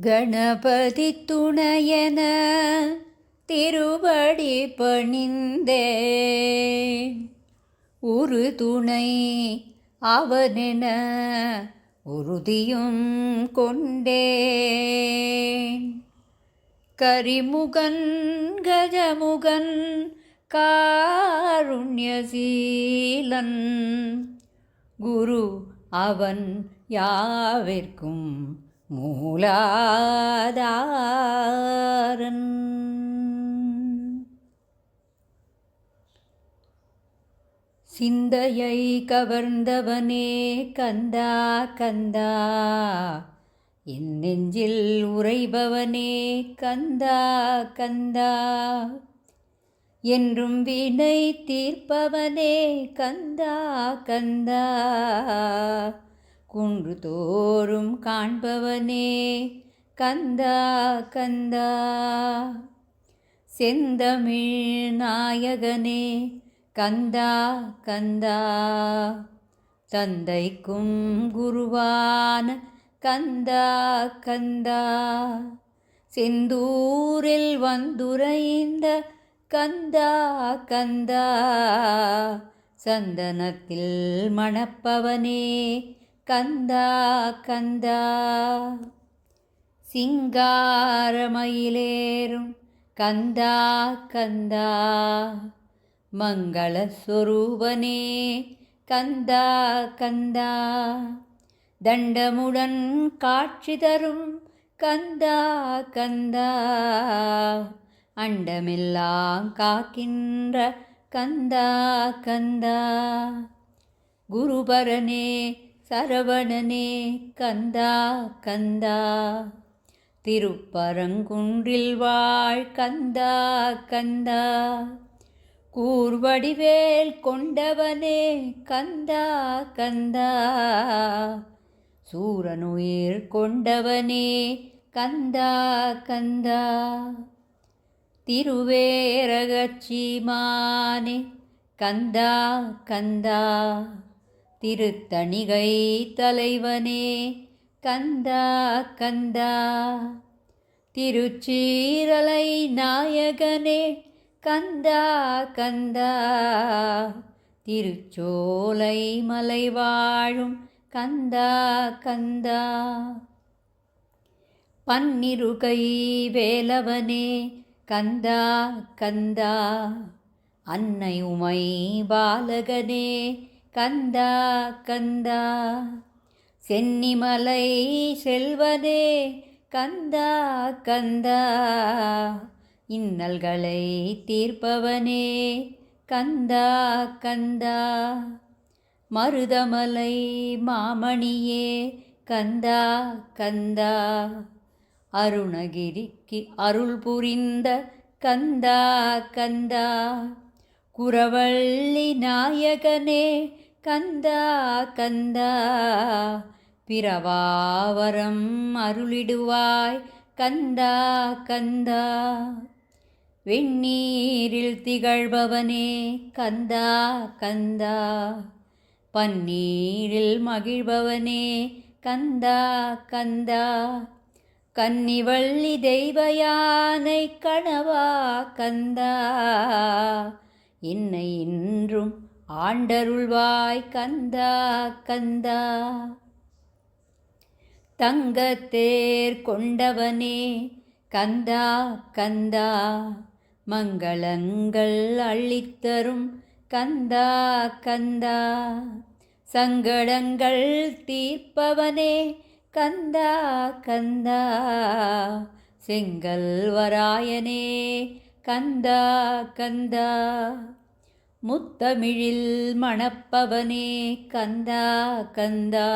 கணபதி துணையென திருவடி பணிந்தேன். ஒரு துணை அவனென உறுதியும் கொண்டேன். கரிமுகன் கஜமுகன் காருண்யசீலன் குரு அவன் யாவிற்கும் மூலாதாரன். சிந்தையை கவர்ந்தவனே கந்தா கந்தா, என் நெஞ்சில் உறைபவனே கந்தா கந்தா, என்றும் வினை தீர்ப்பவனே கந்தா கந்தா, குன்று தோறும் காண்பவனே கந்தா கந்தா, செந்தமிழ் நாயகனே கந்தா கந்தா, தந்தைக்கும் குருவான கந்தா கந்தா, செந்தூரில் வந்துரைந்த கந்தா கந்தா, சந்தனத்தில் மணப்பவனே கந்தா கந்தா, சிங்காரமயிலேறும் கந்தா கந்தா, மங்களஸ்வரூபனே கந்தா கந்தா, தண்டமுடன் காட்சி தரும் கந்தா கந்தா, அண்டமெல்லாம் காக்கின்ற கந்தா கந்தா, குருபரனே சரவணனே கந்தா கந்தா, திருப்பரங்குன்றில் வாழ் கந்தா கந்தா, கூர்வடிவேல் கொண்டவனே கந்தா கந்தா, சூரனுயிர் கொண்டவனே கந்தா கந்தா, திருவேரகச்சீமானே கந்தா கந்தா, திருத்தணிகை தலைவனே கந்தா கந்தா, திருச்சீரலை நாயகனே கந்தா கந்தா, திருச்சோலை மலை வாழும் கந்தா கந்தா, பன்னிருகை வேலவனே கந்தா கந்தா, அன்னை உமை பாலகனே கந்தா கந்தா, சென்னிமலை செல்வனே கந்தா கந்தா, இன்னல்களை தீர்ப்பவனே கந்தா கந்தா, மருதமலை மாமணியே கந்தா கந்தா, அருணகிரிக்கு அருள் புரிந்த கந்தா கந்தா, குரவள்ளி நாயகனே கந்தா கந்தா, பிறவாவரம் அருளிடுவாய் கந்தா கந்தா, வெந்நீரில் திகழ்பவனே கந்தா கந்தா, பன்னீரில் மகிழ்பவனே கந்தா கந்தா, கன்னிவள்ளி தெய்வயானை கணவா கந்தா, என்னை இன்றும் ஆண்டருள்வாய் கந்தா கந்தா, தங்கத்தேர் கொண்டவனே கந்தா கந்தா, மங்களங்கள் அள்ளித்தரும் கந்தா கந்தா, சங்கடங்கள் தீர்ப்பவனே கந்தா கந்தா, செங்கல்வராயனே கந்தா கந்தா, முத்தமிழில் மணப்பவனே கந்தா கந்தா,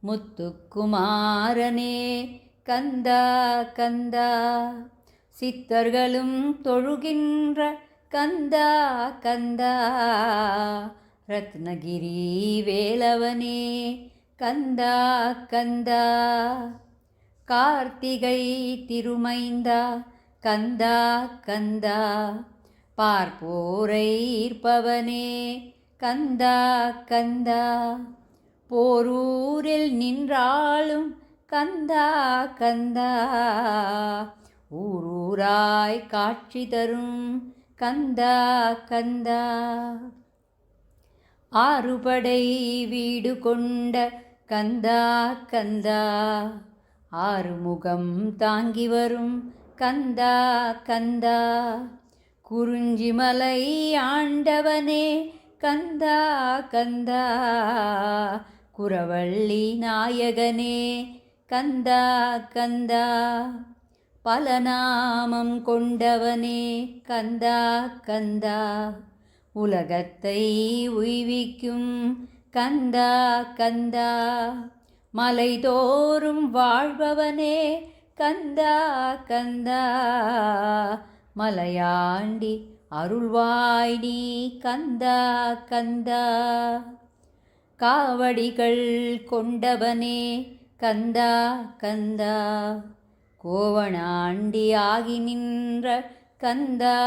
முத்துக்குமாரனே கந்தா கந்தா, சித்தர்களும் தொழுகின்ற கந்தா கந்தா, ரத்னகிரி வேலவனே கந்தா கந்தா, கார்த்திகை திருமைந்தா கந்தா கந்தா, பார்ப்போரை ஈர்ப்பவனே கந்தா கந்தா, போரூரில் நின்றாலும் கந்தா கந்தா. ஊரூராய் காட்சி தரும் கந்தா கந்தா. ஆறுபடை வீடு கொண்ட கந்தா கந்தா. ஆறுமுகம் தாங்கி வரும் கந்தா கந்தா. குறிஞ்சிமலை ஆண்டவனே கந்தா கந்தா. குரவள்ளி நாயகனே கந்தா கந்தா. பல நாமம் கொண்டவனே கந்தா கந்தா. உலகத்தை உய்விக்கும் கந்தா கந்தா. மலைதோறும் வாழ்பவனே கந்தா கந்தா. மலையாண்டி அருள்வாய் நீ கந்தா கந்தா. காவடிகள் கொண்டவனே கந்தா கந்தா. கோவணாண்டி ஆகி நின்ற கந்தா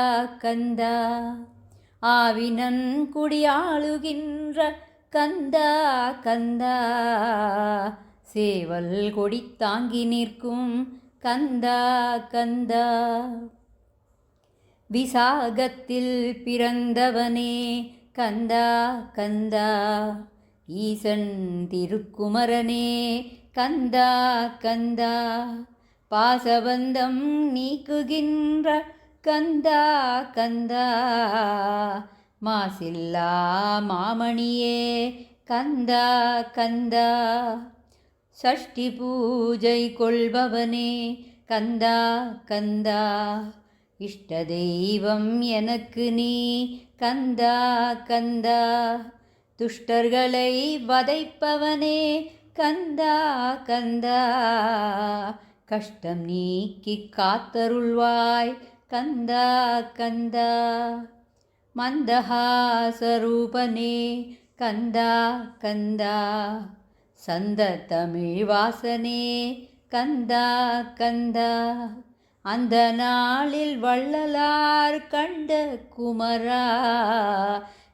கந்தா. ஆவினன் குடியாளுகின்ற கந்தா கந்தா. சேவல் கொடி தாங்கி நிற்கும் கந்தா கந்தா. விசாகத்தில் பிறந்தவனே கந்தா கந்தா. ஈசன் திருக்குமரனே கந்தா கந்தா. பாசபந்தம் நீக்குகின்ற கந்தா கந்தா. மாசில்லா மாமணியே கந்தா கந்தா. சஷ்டி பூஜை கொள்பவனே கந்தா கந்தா. இஷ்ட தெய்வம் எனக்கு நீ கந்தா கந்தா. துஷ்டர்களை வதைப்பவனே கந்தா கந்தா. கஷ்டம் நீக்கி காத்தருள்வாய் கந்தா கந்தா. மந்தஹாசரூபனே கந்தா கந்தா. சந்த தமிழ் வாசனே கந்தா கந்தா. அந்த நாளில் வள்ளலார் கண்ட குமரா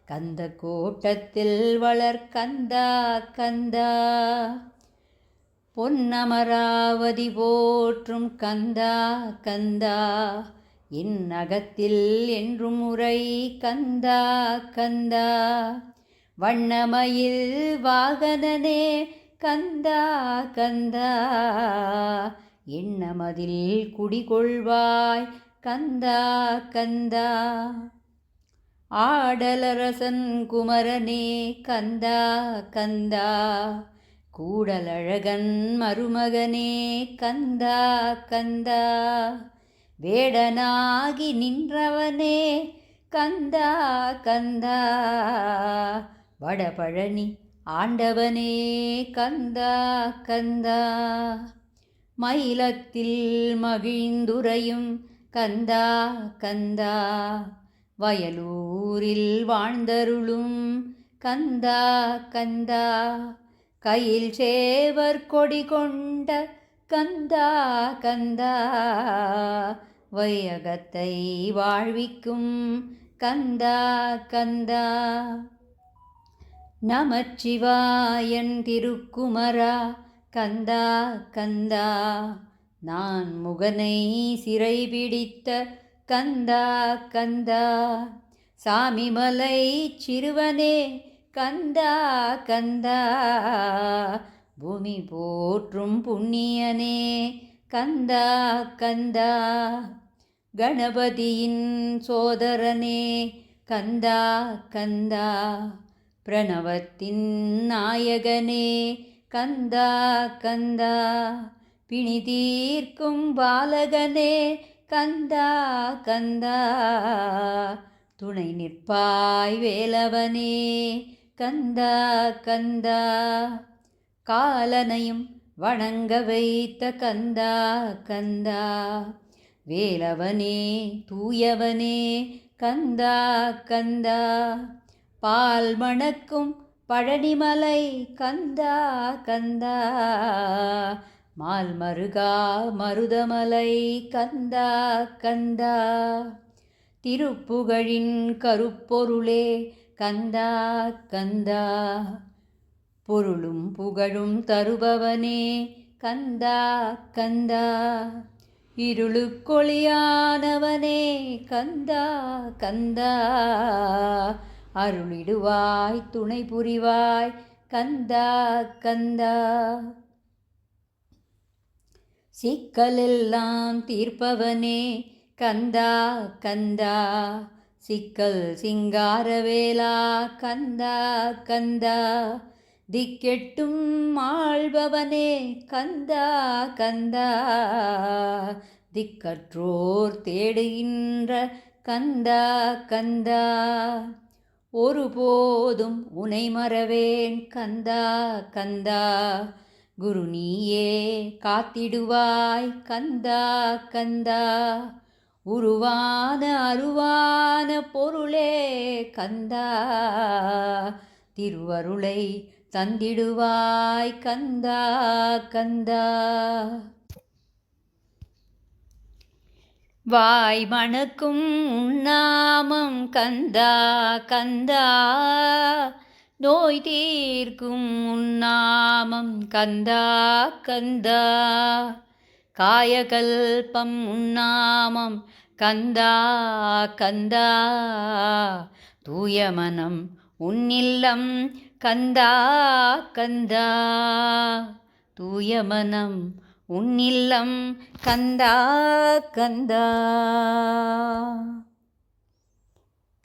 கந்த கோட்டத்தில் வளர் கந்தா கந்தா. பொன்னமராவதி போற்றும் கந்தா கந்தா. என் அகத்தில் என்றும் உரை கந்தா கந்தா. வண்ணமயில் வாகனனே கந்தா கந்தா. எண்ணமதில் குடிகொள்வாய் கந்தா கந்தா. ஆடலரசன் குமரனே கந்தா கந்தா. கூடலழகன் மருமகனே கந்தா கந்தா. வேடனாகி நின்றவனே கந்தா கந்தா. வடபழனி ஆண்டவனே கந்தா கந்தா. மயிலத்தில் மகிழ்ந்துரையும் கந்தா கந்தா. வயலூரில் வாழ்ந்தருளும் கந்தா கந்தா. கையில் சேவர் கொடி கொண்ட கந்தா கந்தா. வையகத்தை வாழ்விக்கும் கந்தா கந்தா. நமச்சிவாயன் திருக்குமரா கந்தா கந்தா. நான் முகனை சிறைபிடித்த கந்தா கந்தா. சாமிமலை சிறுவனே கந்தா கந்தா. பூமி போற்றும் புண்ணியனே கந்தா கந்தா. கணபதியின் சோதரனே கந்தா கந்தா. பிரணவத்தின் நாயகனே கந்தா கந்தா. பிணி தீர்க்கும் பாலகனே கந்தா கந்தா. துணை நிற்பாய் வேலவனே கந்தா கந்தா. காலனையும் வணங்க வைத்த கந்தா கந்தா. வேலவனே தூயவனே கந்தா கந்தா. பால் மணக்கும் பழனிமலை கந்தா கந்தா. மால் மருகா மருதமலை கந்தா கந்தா. திருப்புகழின் கருப்பொருளே கந்தா கந்தா. பொருளும் புகழும் தருபவனே கந்தா கந்தா இருளுக்கொளியானவனே கந்தா கந்தா அருளிடுவாய் துணை புரிவாய் கந்தா கந்தா சிக்கலெல்லாம் தீர்ப்பவனே கந்தா கந்தா சிக்கல் சிங்காரவேலா கந்தா கந்தா திக்கெட்டும் ஆள்பவனே கந்தா கந்தா திக்கற்றோர் தேடுகின்ற கந்தா கந்தா ஒருபோதும் உனை மறவேன் கந்தா கந்தா குரு நீயே காத்திடுவாய் கந்தா கந்தா உருவான அருவான பொருளே கந்தா திருவருளை தந்திடுவாய் கந்தா கந்தா வாய் மணக்கும் உன்னாமம் கந்தா கந்தா நோய் தீர்க்கும் உன்னாமம் கந்தா கந்தா காயகல்பம் உன்னாமம் கந்தா கந்தா தூயமனம் உன்னில்லம் கந்தா கந்தா தூயமனம் உன்னில்லம் கந்தா கந்தா